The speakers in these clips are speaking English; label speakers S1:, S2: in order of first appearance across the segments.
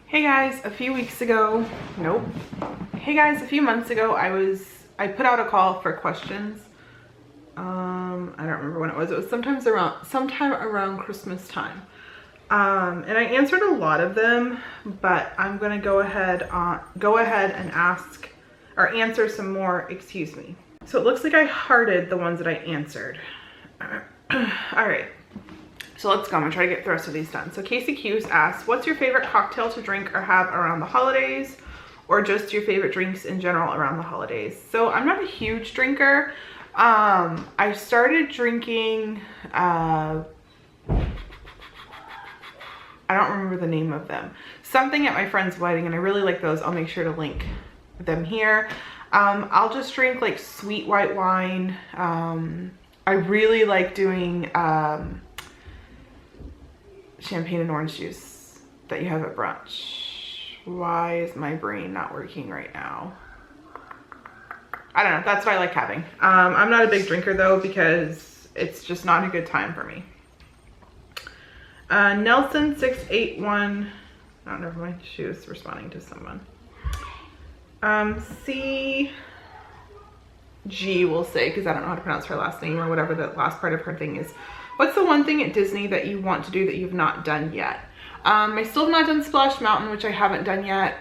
S1: Hey guys, a few months ago, I put out a call for questions. I don't remember when it was. It was sometime around Christmas time. And I answered a lot of them, but I'm gonna go ahead and answer some more, excuse me. So it looks like I hearted the ones that I answered. All right. So let's go. I'm gonna try to get the rest of these done. So Casey Hughes asks, what's your favorite cocktail to drink or have around the holidays, or just your favorite drinks in general around the holidays? So I'm not a huge drinker. I started drinking, I don't remember the name of them. Something at my friend's wedding, and I really like those. I'll make sure to link them here. I'll just drink like sweet white wine. I really like doing, champagne and orange juice that you have at brunch. Why is my brain not working right now? I don't know. That's what I like having. I'm not a big drinker though, because it's just not a good time for me. Nelson681. Oh, never mind. She was responding to someone. CG will say, because I don't know how to pronounce her last name or whatever the last part of her thing is. What's the one thing at Disney that you want to do that you've not done yet? I still have not done Splash Mountain, which I haven't done yet.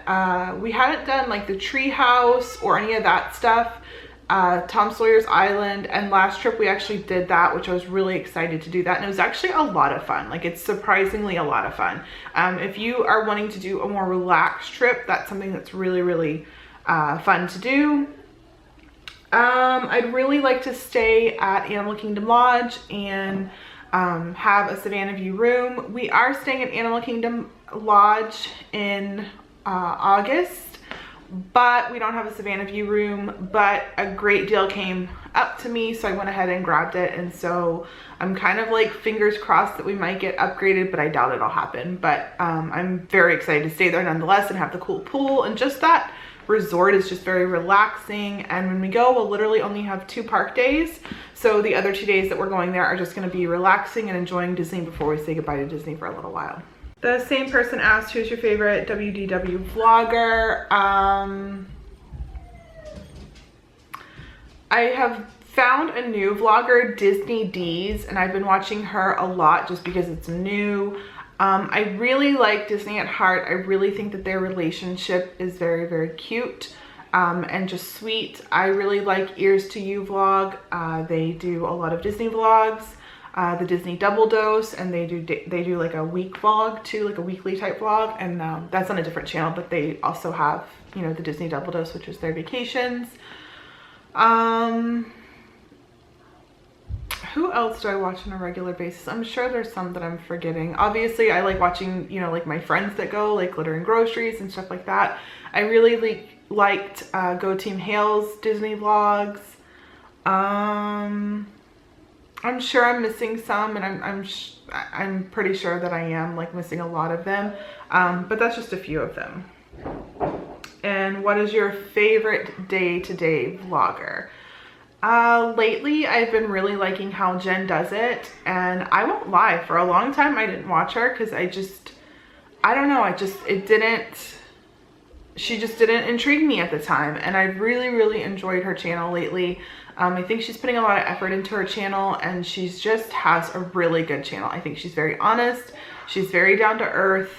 S1: We haven't done like the tree house or any of that stuff. Tom Sawyer's Island, and last trip we actually did that, which I was really excited to do that, and it was actually a lot of fun. Like, it's surprisingly a lot of fun. If you are wanting to do a more relaxed trip, that's something that's really fun to do. I'd really like to stay at Animal Kingdom Lodge and have a Savannah View room. We are staying at Animal Kingdom Lodge in August, but we don't have a Savannah View room, but a great deal came up to me, so I went ahead and grabbed it, and so I'm kind of like fingers crossed that we might get upgraded, but I doubt it'll happen. But I'm very excited to stay there nonetheless and have the cool pool, and just that resort is just very relaxing. And when we go, we'll literally only have 2 park days, so the other 2 days that we're going there are just going to be relaxing and enjoying Disney before we say goodbye to Disney for a little while. The same person asked, who's your favorite WDW vlogger? I have found a new vlogger, Disney D's, and I've been watching her a lot just because it's new. I really like Disney at Heart. I really think that their relationship is very cute and just sweet. I really like Ears to You vlog. They do a lot of Disney vlogs, the Disney Double Dose, and they do like a week vlog too, like a weekly type vlog, and that's on a different channel, but they also have, you know, the Disney Double Dose, which is their vacations. Who else do I watch on a regular basis? I'm sure there's some that I'm forgetting. Obviously, I like watching, you know, like my friends that go, like Glitter and Groceries and stuff like that. I really liked Go Team Hale's Disney vlogs. I'm sure I'm missing some, and I'm pretty sure that I am like missing a lot of them. But that's just a few of them. And what is your favorite day-to-day vlogger? Lately I've been really liking how Jen does it, and I won't lie, for a long time I didn't watch her because I don't know, she just didn't intrigue me at the time, and I really enjoyed her channel lately. I think she's putting a lot of effort into her channel, and she's just has a really good channel. I think she's very honest, she's very down to earth,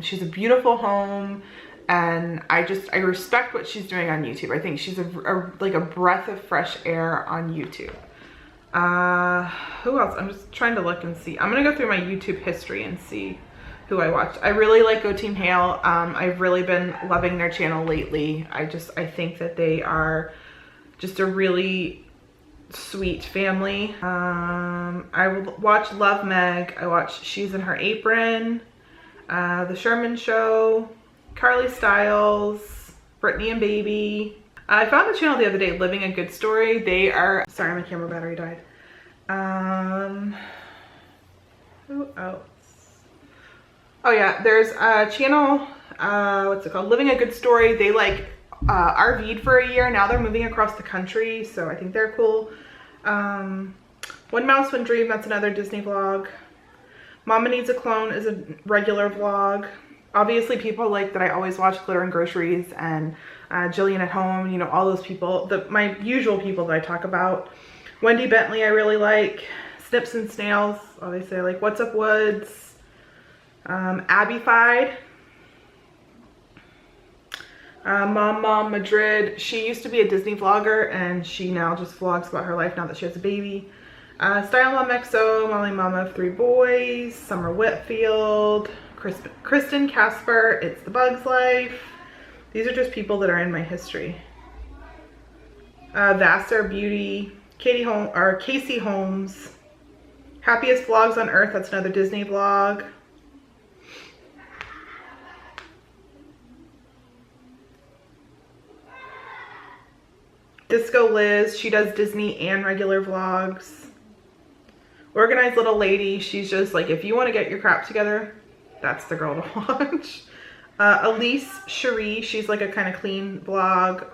S1: she's a beautiful home, and I respect what she's doing on YouTube. I think she's like a breath of fresh air on YouTube. Who else? I'm just trying to look and see. I'm gonna go through my YouTube history and see who I watched. I really like Go Team Hale. I've really been loving their channel lately. I think that they are just a really sweet family. I watch Love Meg. I watch She's in Her Apron, The Sherman Show, Carly Styles, Brittany and Baby. I found the channel the other day, Living a Good Story. They are, sorry, my camera battery died. Who else? Oh yeah, there's a channel, what's it called? Living a Good Story. They like RV'd for a year. Now they're moving across the country, so I think they're cool. One Mouse, One Dream, that's another Disney vlog. Mama Needs a Clone is a regular vlog. Obviously people like that I always watch, Glitter and Groceries and Jillian at Home, you know, all those people, my usual people that I talk about. Wendy Bentley I really like. Snips and Snails, obviously I like What's Up Woods. Abby Fide. Mom Madrid. She used to be a Disney vlogger and she now just vlogs about her life now that she has a baby. Style Mom XO, Molly Mama of 3 Boys, Summer Whitfield, Kristen Casper, It's the Bug's Life. These are just people that are in my history. Vassar Beauty, Casey Holmes, Happiest Vlogs on Earth, that's another Disney vlog. Disco Liz, she does Disney and regular vlogs. Organized Little Lady, she's just like, if you want to get your crap together, that's the girl to watch. Elise Cherie, she's like a kind of clean vlog.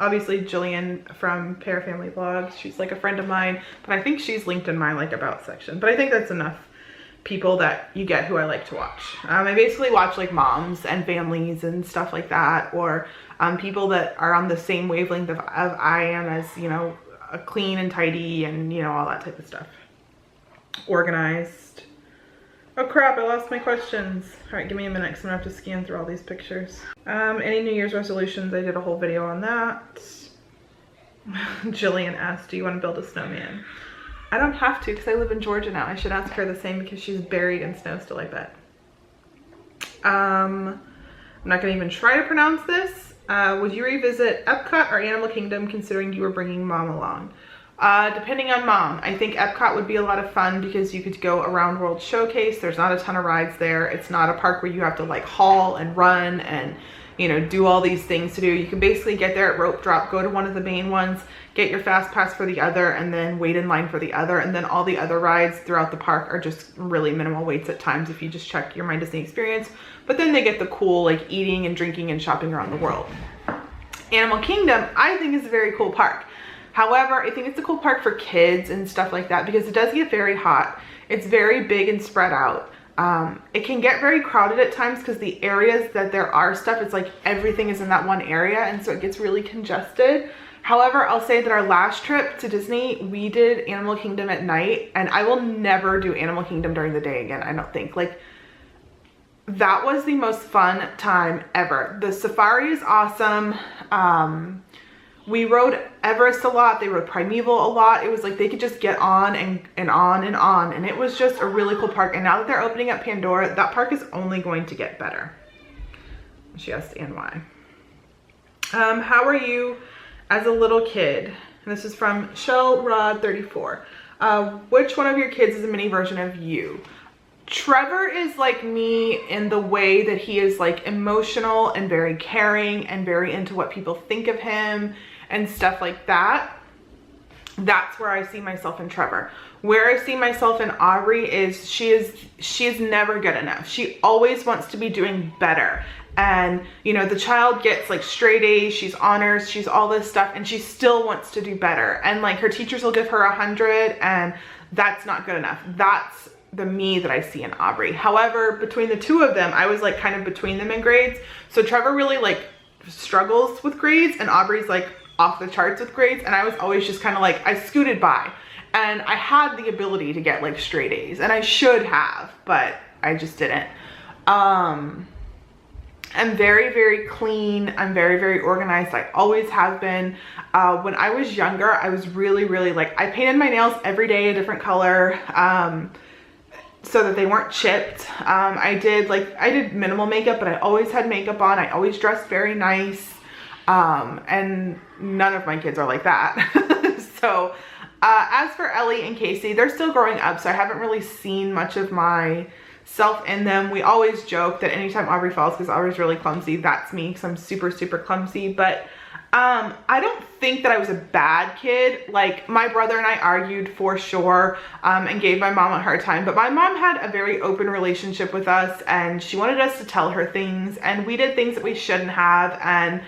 S1: Obviously Jillian from Pear Family Vlogs, she's like a friend of mine, but I think she's linked in my like about section. But I think that's enough people that you get who I like to watch. I basically watch like moms and families and stuff like that, or people that are on the same wavelength of I am, as, you know, a clean and tidy and, you know, all that type of stuff. Organized. Oh crap, I lost my questions. All right, give me a minute because I'm gonna have to scan through all these pictures. Any New Year's resolutions, I did a whole video on that. Jillian asked, do you want to build a snowman? I don't have to because I live in Georgia now. I should ask her the same because she's buried in snow still, I bet. I'm not gonna even try to pronounce this. Would you revisit Epcot or Animal Kingdom considering you were bringing Mom along? Depending on Mom. I think Epcot would be a lot of fun because you could go around World Showcase. There's not a ton of rides there. It's not a park where you have to like haul and run and, you know, do all these things to do. You can basically get there at rope drop, go to one of the main ones, get your fast pass for the other, and then wait in line for the other. And then all the other rides throughout the park are just really minimal waits at times if you just check your My Disney Experience. But then they get the cool like eating and drinking and shopping around the world. Animal Kingdom, I think, is a very cool park. However, I think it's a cool park for kids and stuff like that because it does get very hot. It's very big and spread out. It can get very crowded at times because the areas that there are stuff, it's like everything is in that one area, and so it gets really congested. However, I'll say that our last trip to Disney, we did Animal Kingdom at night, and I will never do Animal Kingdom during the day again, I don't think. Like, that was the most fun time ever. The safari is awesome. We rode Everest a lot. They rode Primeval a lot. It was like they could just get on and on and on. And it was just a really cool park. And now that they're opening up Pandora, that park is only going to get better. She asked and why. How are you as a little kid? And this is from Shell Rod 34. Which one of your kids is a mini version of you? Trevor is like me in the way that he is like emotional and very caring and very into what people think of him and stuff like that. That's where I see myself in Trevor. Where I see myself in Aubrey is she is never good enough. She always wants to be doing better. And, you know, the child gets like straight A's, she's honors, she's all this stuff, and she still wants to do better. And like her teachers will give her 100, and that's not good enough. That's the me that I see in Aubrey. However, between the two of them, I was like kind of between them in grades. So Trevor really like struggles with grades, and Aubrey's like off the charts with grades. And I was always just kind of like, I scooted by, and I had the ability to get like straight A's, and I should have, but I just didn't. I'm very, very clean. I'm very, very organized. I always have been. When I was younger, I was really, really like, I painted my nails every day a different color. So that they weren't chipped. I did minimal makeup, but I always had makeup on. I always dressed very nice. And none of my kids are like that. So as for Ellie and Casey, they're still growing up, so I haven't really seen much of myself in them. We always joke that anytime Aubrey falls, because Aubrey's really clumsy, that's me, because I'm super, super clumsy. But I don't think that I was a bad kid. Like, my brother and I argued for sure, and gave my mom a hard time, but my mom had a very open relationship with us, and she wanted us to tell her things, and we did things that we shouldn't have. And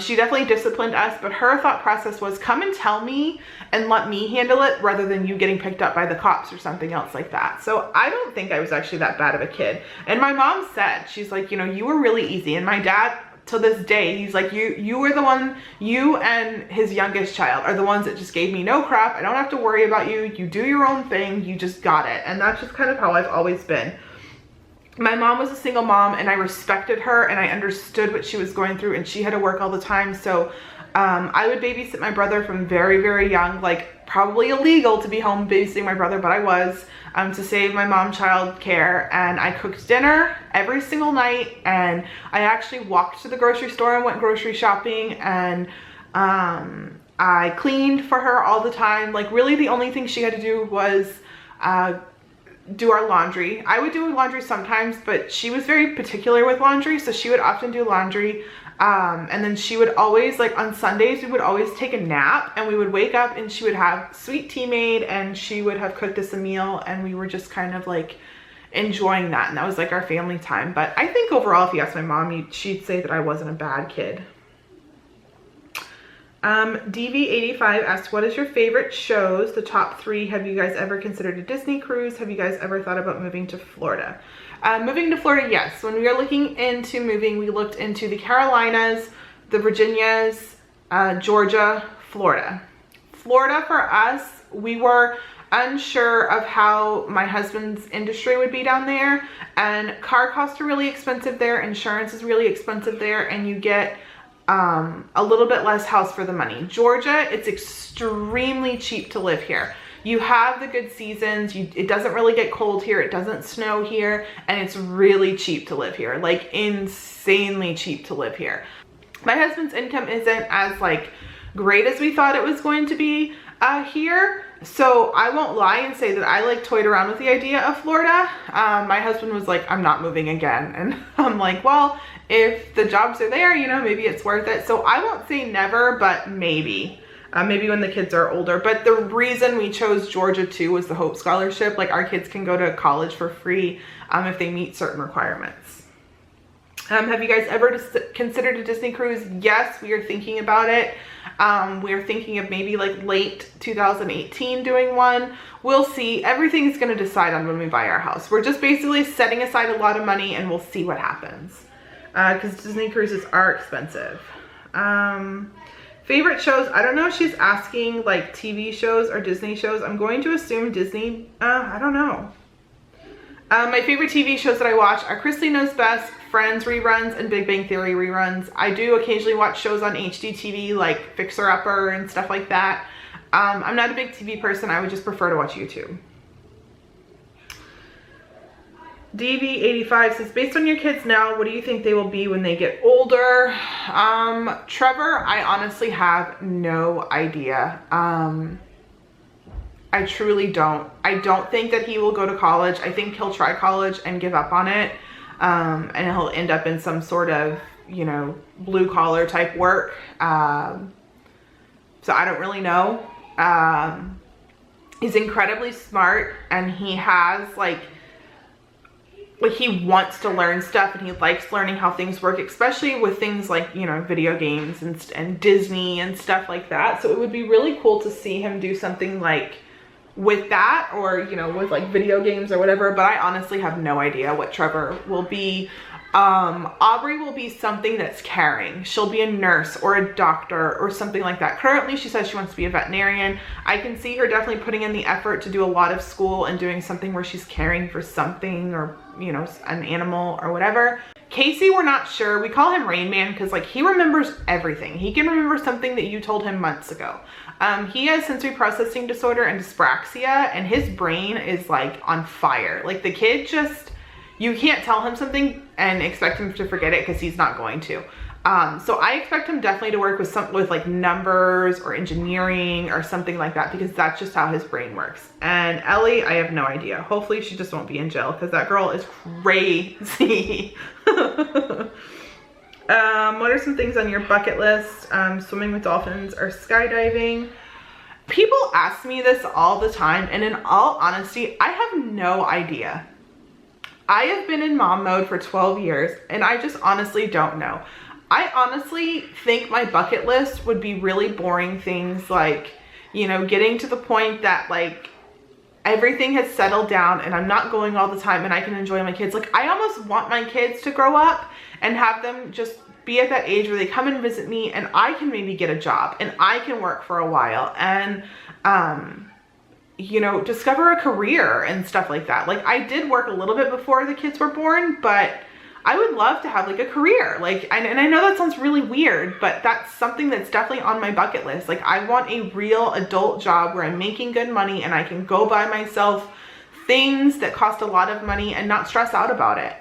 S1: She definitely disciplined us, but her thought process was come and tell me and let me handle it rather than you getting picked up by the cops or something else like that. So I don't think I was actually that bad of a kid. And my mom said, she's like, you know, you were really easy. And my dad, to this day, he's like, you were the one, you and his youngest child are the ones that just gave me no crap. I don't have to worry about you. You do your own thing. You just got it. And that's just kind of how I've always been. My mom was a single mom, and I respected her and I understood what she was going through, and she had to work all the time. So I would babysit my brother from very, very young, like probably illegal to be home babysitting my brother, but I was, to save my mom child care. And I cooked dinner every single night, and I actually walked to the grocery store and went grocery shopping, and I cleaned for her all the time. Like really the only thing she had to do was do our laundry. I would do laundry sometimes, but she was very particular with laundry, so she would often do laundry. And then she would always, like on Sundays, we would always take a nap, and we would wake up and she would have sweet tea made, and she would have cooked us a meal, and we were just kind of like enjoying that. And that was like our family time. But I think overall, if you ask my mom, she'd say that I wasn't a bad kid. DV85 asked, what is your favorite shows? The top 3. Have you guys ever considered a Disney cruise? Have you guys ever thought about moving to Florida? Moving to Florida, yes. When we were looking into moving, we looked into the Carolinas, the Virginias, Georgia, Florida. Florida for us, we were unsure of how my husband's industry would be down there, and car costs are really expensive there, insurance is really expensive there, and you get a little bit less house for the money. Georgia, it's extremely cheap to live here. You have the good seasons. It doesn't really get cold here. It doesn't snow here. And it's really cheap to live here. Like insanely cheap to live here. My husband's income isn't as like great as we thought it was going to be here. So I won't lie and say that I like toyed around with the idea of Florida. My husband was like, I'm not moving again. And I'm like, well, if the jobs are there, you know, maybe it's worth it. So I won't say never, but maybe. Maybe when the kids are older. But the reason we chose Georgia too was the Hope Scholarship. Like our kids can go to college for free if they meet certain requirements. Have you guys ever considered a Disney cruise? Yes, we are thinking about it. We are thinking of maybe like late 2018 doing one. We'll see. Everything's going to decide on when we buy our house. We're just basically setting aside a lot of money, and we'll see what happens. Because Disney cruises are expensive. Favorite shows, I don't know if she's asking like TV shows or Disney shows. I'm going to assume Disney. I don't know. My favorite TV shows that I watch are Chrisley Knows Best, Friends reruns, and Big Bang Theory reruns. I do occasionally watch shows on HGTV like Fixer Upper and stuff like that. I'm not a big TV person. I would just prefer to watch YouTube. DV85 says, based on your kids now, what do you think they will be when they get older? Trevor, I honestly have no idea. I truly don't. I don't think that he will go to college. I think he'll try college and give up on it. And he'll end up in some sort of, you know, blue collar type work. So I don't really know. He's incredibly smart, and he has like he wants to learn stuff, and he likes learning how things work, especially with things like, you know, video games and Disney and stuff like that. So it would be really cool to see him do something like with that, or, you know, with like video games or whatever. But I honestly have no idea what Trevor will be. Aubrey will be something that's caring. She'll be a nurse or a doctor or something like that. Currently, she says she wants to be a veterinarian. I can see her definitely putting in the effort to do a lot of school and doing something where she's caring for something, or, you know, an animal or whatever. Casey, we're not sure. We call him Rain Man because like he remembers everything. He can remember something that you told him months ago. He has sensory processing disorder and dyspraxia, and his brain is like on fire. Like the kid just, you can't tell him something and expect him to forget it because he's not going to. So I expect him definitely to work with like numbers or engineering or something like that, because that's just how his brain works. And Ellie, I have no idea. Hopefully she just won't be in jail, because that girl is crazy. What are some things on your bucket list? Swimming with dolphins or skydiving? People ask me this all the time, and in all honesty, I have no idea. I have been in mom mode for 12 years, and I just honestly don't know. I honestly think my bucket list would be really boring things like, you know, getting to the point that like everything has settled down and I'm not going all the time and I can enjoy my kids. Like I almost want my kids to grow up and have them just be at that age where they come and visit me and I can maybe get a job and I can work for a while and, you know, discover a career and stuff like that. Like I did work a little bit before the kids were born, but I would love to have like a career. Like, and I know that sounds really weird, but that's something that's definitely on my bucket list. Like I want a real adult job where I'm making good money and I can go buy myself things that cost a lot of money and not stress out about it.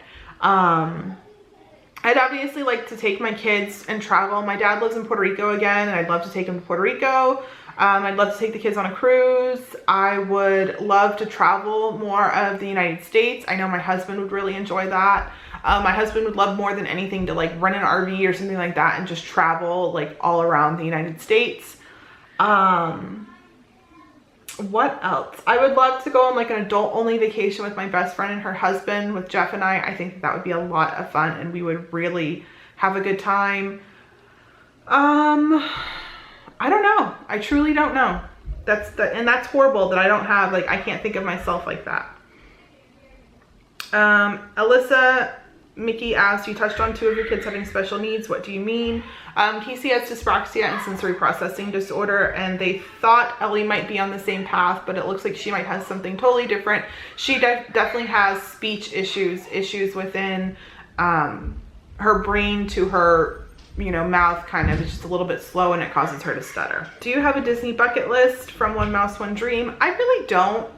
S1: I'd obviously like to take my kids and travel. My dad lives in Puerto Rico again, and I'd love to take him to Puerto Rico. I'd love to take the kids on a cruise. I would love to travel more of the United States. I know my husband would really enjoy that. My husband would love more than anything to like rent an RV or something like that and just travel like all around the United States. What else? I would love to go on like an adult only vacation with my best friend and her husband, with Jeff and I. I think that would be a lot of fun and we would really have a good time. I don't know. I truly don't know. And that's horrible that I don't have, like, I can't think of myself like that. Alyssa Mickey asked, you touched on 2 of your kids having special needs. What do you mean? Casey has dyspraxia and sensory processing disorder, and they thought Ellie might be on the same path, but it looks like she might have something totally different. She definitely has speech issues within her brain to her, you know, mouth kind of. It's just a little bit slow and it causes her to stutter. Do you have a Disney bucket list from One Mouse, One Dream? I really don't.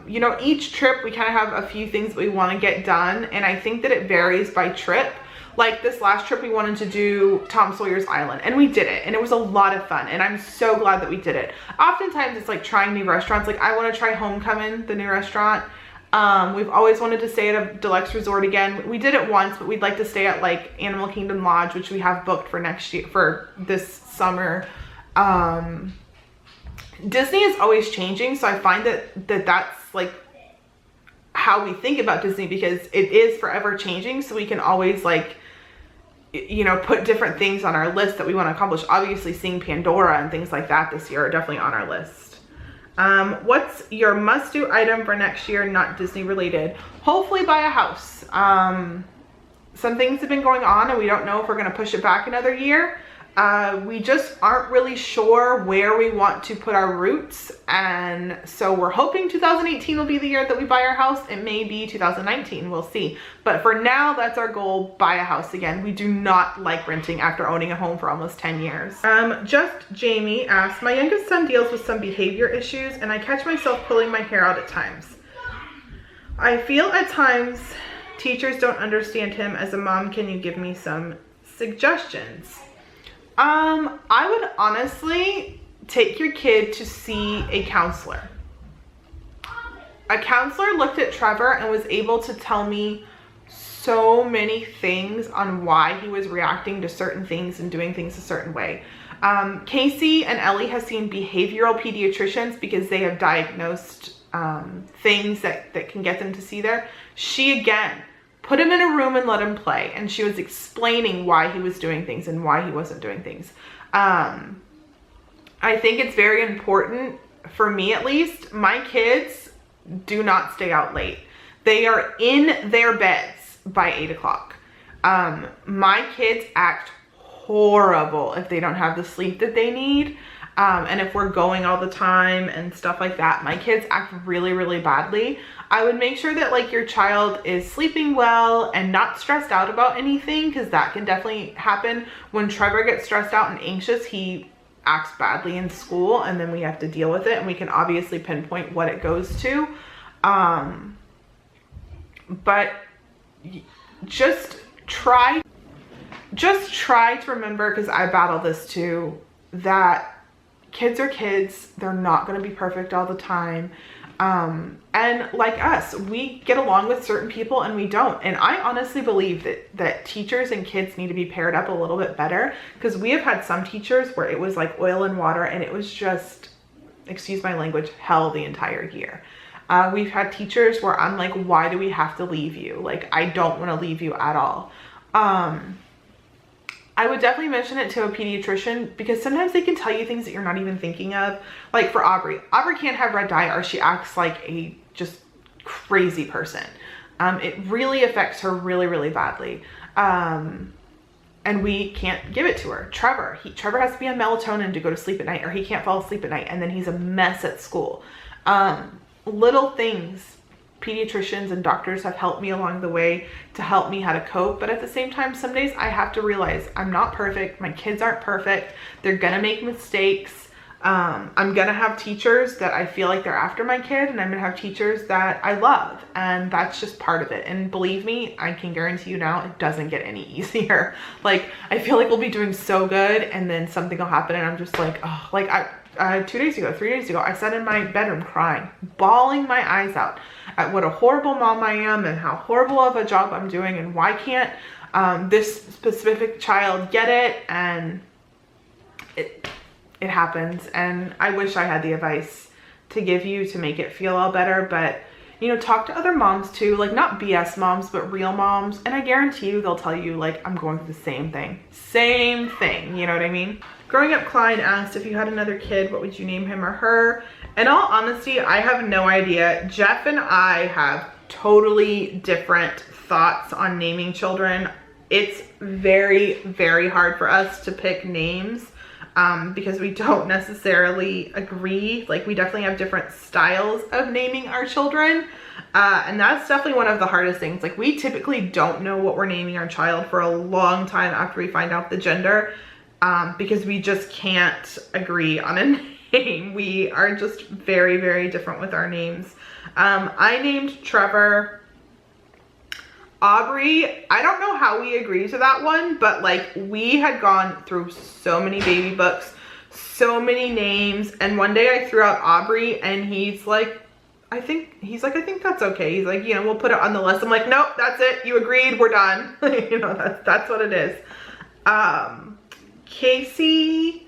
S1: You know, each trip we kind of have a few things that we want to get done, and I think that it varies by trip. Like this last trip we wanted to do Tom Sawyer's Island, and we did it, and it was a lot of fun, and I'm so glad that we did it. Oftentimes it's like trying new restaurants. Like I want to try Homecoming, the new restaurant. We've always wanted to stay at a deluxe resort again. We did it once, but we'd like to stay at like Animal Kingdom Lodge, which we have booked for next year, for this summer. Disney is always changing, so I find that's like how we think about Disney, because it is forever changing, so we can always like, you know, put different things on our list that we want to accomplish. Obviously seeing Pandora and things like that this year are definitely on our list. What's your must-do item for next year, not Disney related? Hopefully buy a house. Some things have been going on and we don't know if we're going to push it back another year. We just aren't really sure where we want to put our roots, and so we're hoping 2018 will be the year that we buy our house. It may be 2019, we'll see. But for now, that's our goal, buy a house again. We do not like renting after owning a home for almost 10 years. Just Jamie asked, my youngest son deals with some behavior issues and I catch myself pulling my hair out at times. I feel at times teachers don't understand him. As a mom, can you give me some suggestions? I would honestly take your kid to see a counselor. A counselor looked at Trevor and was able to tell me so many things on why he was reacting to certain things and doing things a certain way. Casey and Ellie have seen behavioral pediatricians because they have diagnosed things that can get them to see there. She, again, put him in a room and let him play, and she was explaining why he was doing things and why he wasn't doing things. I think it's very important, for me at least, my kids do not stay out late. They are in their beds by 8 o'clock. My kids act horrible if they don't have the sleep that they need. And if we're going all the time and stuff like that, my kids act really, really badly. I would make sure that like your child is sleeping well and not stressed out about anything, because that can definitely happen. When Trevor gets stressed out and anxious, he acts badly in school, and then we have to deal with it, and we can obviously pinpoint what it goes to. But just try to remember, because I battle this too, that kids are kids. They're not going to be perfect all the time. And like us, we get along with certain people and we don't. And I honestly believe that teachers and kids need to be paired up a little bit better, because we have had some teachers where it was like oil and water, and it was just, excuse my language, hell the entire year. We've had teachers where I'm like, why do we have to leave you? Like, I don't want to leave you at all. I would definitely mention it to a pediatrician, because sometimes they can tell you things that you're not even thinking of. Like for Aubrey can't have red dye or she acts like a just crazy person. It really affects her really, really badly. And we can't give it to her. Trevor has to be on melatonin to go to sleep at night, or he can't fall asleep at night, and then he's a mess at school. Little things. Pediatricians and doctors have helped me along the way to help me how to cope. But at the same time, some days I have to realize I'm not perfect. My kids aren't perfect. They're gonna make mistakes. I'm gonna have teachers that I feel like they're after my kid, and I'm gonna have teachers that I love, and that's just part of it. And believe me, I can guarantee you now, it doesn't get any easier. Like, I feel like we'll be doing so good, and then something will happen, and I'm just like, oh, like 3 days ago, I sat in my bedroom crying, bawling my eyes out at what a horrible mom I am and how horrible of a job I'm doing, and why can't this specific child get it. And it happens, and I wish I had the advice to give you to make it feel all better. But you know, talk to other moms too, like not BS moms, but real moms, and I guarantee you they'll tell you, like, I'm going through the same thing, you know what I mean? Growing Up Klein asked, if you had another kid, what would you name him or her? In all honesty, I have no idea. Jeff and I have totally different thoughts on naming children. It's very, very hard for us to pick names because we don't necessarily agree. Like, we definitely have different styles of naming our children. And that's definitely one of the hardest things. Like, we typically don't know what we're naming our child for a long time after we find out the gender. Because we just can't agree on a name. We are just very, very different with our names. I named Trevor. Aubrey, I don't know how we agreed to that one, but like, we had gone through so many baby books, so many names, and one day I threw out Aubrey, and he's like, I think that's okay. He's like, you know, we'll put it on the list. I'm like, nope, that's it. You agreed. We're done. You know, that's what it is. Casey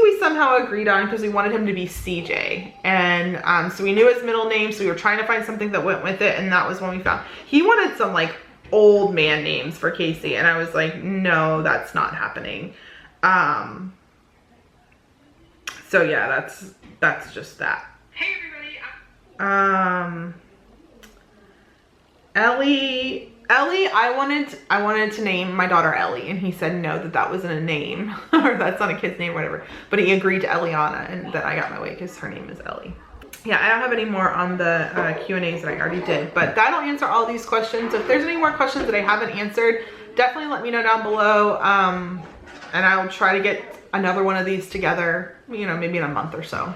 S1: we somehow agreed on because we wanted him to be CJ, and so we knew his middle name, so we were trying to find something that went with it, and that was when we found he wanted some like old man names for Casey, and I was like, no, that's not happening. So yeah, that's just that. Hey everybody. Ellie, I wanted to name my daughter Ellie, and he said no, that wasn't a name, or that's not a kid's name, whatever. But he agreed to Eliana, and then I got my way because her name is Ellie. Yeah, I don't have any more on the Q&As that I already did, but that'll answer all these questions. If there's any more questions that I haven't answered, definitely let me know down below, and I'll try to get another one of these together, you know, maybe in a month or so.